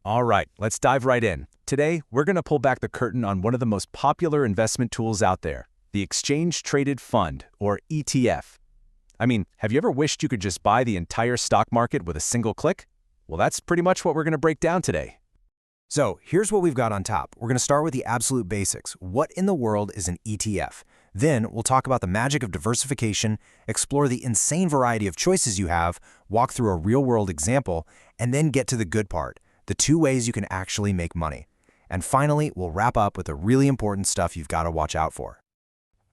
All right, let's dive right in. Today, we're going to pull back the curtain on one of the most popular investment tools out there, the Exchange Traded Fund, or ETF. I mean, have you ever wished you could just buy the entire stock market with a single click? Well, that's pretty much what we're going to break down today. So here's what we've got on top. We're going to start with the absolute basics. What in the world is an ETF? Then we'll talk about the magic of diversification, explore the insane variety of choices you have, walk through a real-world example, and then get to the good part, the 2 ways you can actually make money. And finally, we'll wrap up with the really important stuff you've got to watch out for.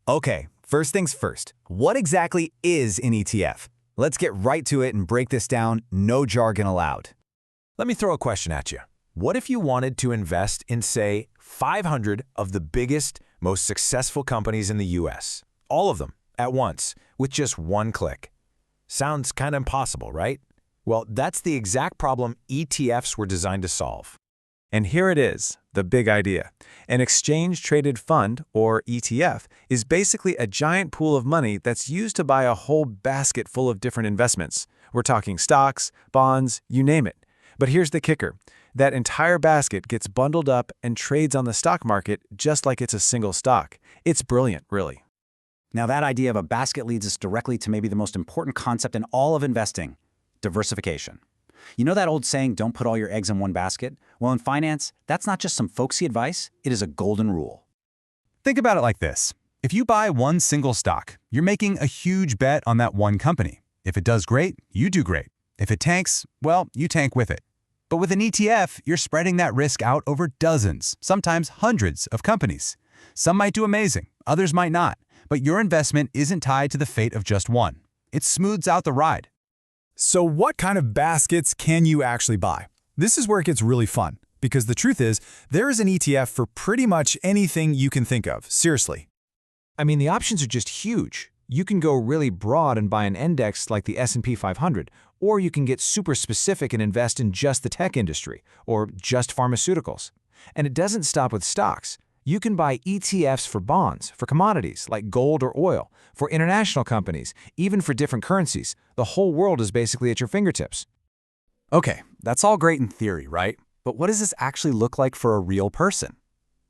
Okay, first things first. What exactly is an ETF? Let's get right to it and break this down, no jargon allowed. Let me throw a question at you. What if you wanted to invest in, say, 500 of the biggest, most successful companies in the US? All of them, at once, with just one click. Sounds kind of impossible, right? Well, that's the exact problem ETFs were designed to solve. And here it is, the big idea. An exchange-traded fund, or ETF, is basically a giant pool of money that's used to buy a whole basket full of different investments. We're talking stocks, bonds, you name it. But here's the kicker. That entire basket gets bundled up and trades on the stock market just like it's a single stock. It's brilliant, really. Now that idea of a basket leads us directly to maybe the most important concept in all of investing, diversification. You know that old saying, don't put all your eggs in one basket? Well, in finance, that's not just some folksy advice, it is a golden rule. Think about it like this. If you buy one single stock, you're making a huge bet on that one company. If it does great, you do great. If it tanks, well, you tank with it. But with an ETF, you're spreading that risk out over dozens, sometimes hundreds of companies. Some might do amazing, others might not, but your investment isn't tied to the fate of just one. It smooths out the ride. So what kind of baskets can you actually buy? This is where it gets really fun, because the truth is, there is an ETF for pretty much anything you can think of, seriously. I mean, the options are just huge. You can go really broad and buy an index like the S&P 500, or you can get super specific and invest in just the tech industry, or just pharmaceuticals. And it doesn't stop with stocks. You can buy ETFs for bonds, for commodities like gold or oil, for international companies, even for different currencies. The whole world is basically at your fingertips. Okay, that's all great in theory, right? But what does this actually look like for a real person?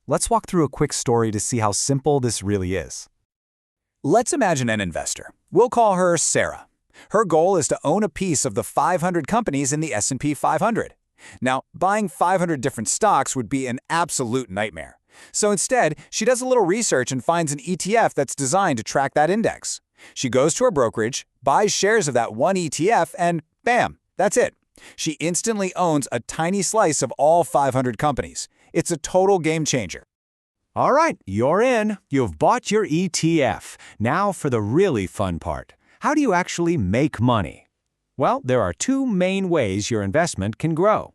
Let's walk through a quick story to see how simple this really is. Let's imagine an investor. We'll call her Sarah. Her goal is to own a piece of the 500 companies in the S&P 500. Now, buying 500 different stocks would be an absolute nightmare. So instead, she does a little research and finds an ETF that's designed to track that index. She goes to her brokerage, buys shares of that one ETF, and bam, that's it. She instantly owns a tiny slice of all 500 companies. It's a total game changer. All right, you're in. You've bought your ETF. Now for the really fun part. How do you actually make money? Well, there are 2 main ways your investment can grow.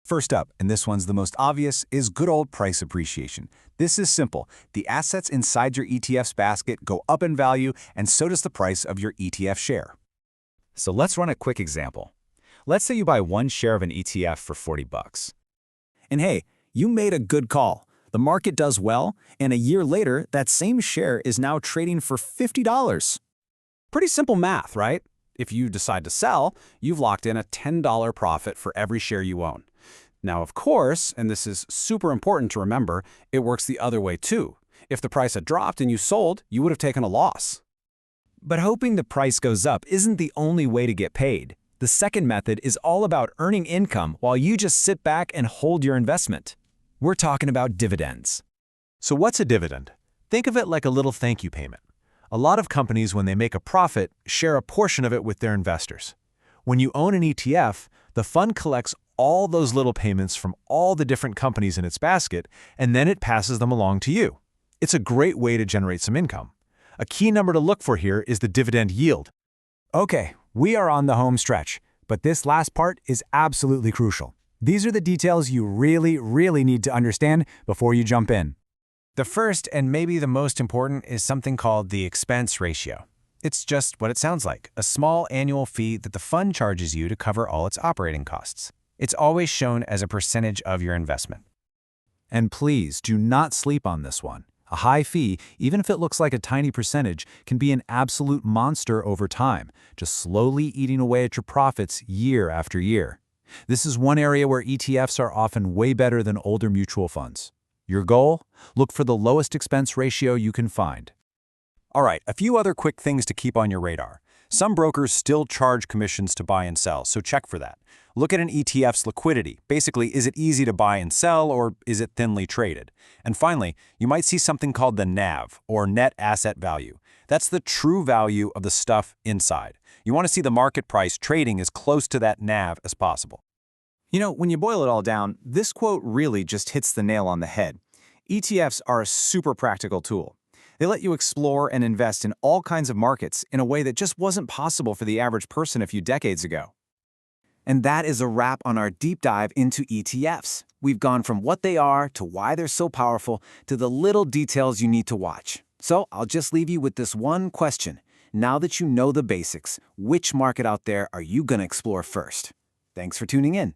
First up, and this one's the most obvious, is good old price appreciation. This is simple. The assets inside your ETF's basket go up in value, and so does the price of your ETF share. So let's run a quick example. Let's say you buy one share of an ETF for 40 bucks. And hey, you made a good call. The market does well, and a year later, that same share is now trading for $50. Pretty simple math, right? If you decide to sell, you've locked in a $10 profit for every share you own. Now, of course, and this is super important to remember, it works the other way too. If the price had dropped and you sold, you would have taken a loss. But hoping the price goes up isn't the only way to get paid. The second method is all about earning income while you just sit back and hold your investment. We're talking about dividends. So what's a dividend? Think of it like a little thank you payment. A lot of companies, when they make a profit, share a portion of it with their investors. When you own an ETF, the fund collects all those little payments from all the different companies in its basket, and then it passes them along to you. It's a great way to generate some income. A key number to look for here is the dividend yield. Okay, we are on the home stretch, but this last part is absolutely crucial. These are the details you really need to understand before you jump in. The first, and maybe the most important, is something called the expense ratio. It's just what it sounds like, a small annual fee that the fund charges you to cover all its operating costs. It's always shown as a percentage of your investment. And please do not sleep on this one. A high fee, even if it looks like a tiny percentage, can be an absolute monster over time, just slowly eating away at your profits year after year. This is one area where ETFs are often way better than older mutual funds. Your goal? Look for the lowest expense ratio you can find. All right, a few other quick things to keep on your radar. Some brokers still charge commissions to buy and sell, so check for that. Look at an ETF's liquidity. Basically, is it easy to buy and sell, or is it thinly traded? And finally, you might see something called the NAV, or net asset value. That's the true value of the stuff inside. You want to see the market price trading as close to that NAV as possible. You know, when you boil it all down, this quote really just hits the nail on the head. ETFs are a super practical tool. They let you explore and invest in all kinds of markets in a way that just wasn't possible for the average person a few decades ago. And that is a wrap on our deep dive into ETFs. We've gone from what they are to why they're so powerful to the little details you need to watch. So I'll just leave you with this one question. Now that you know the basics, which market out there are you going to explore first? Thanks for tuning in.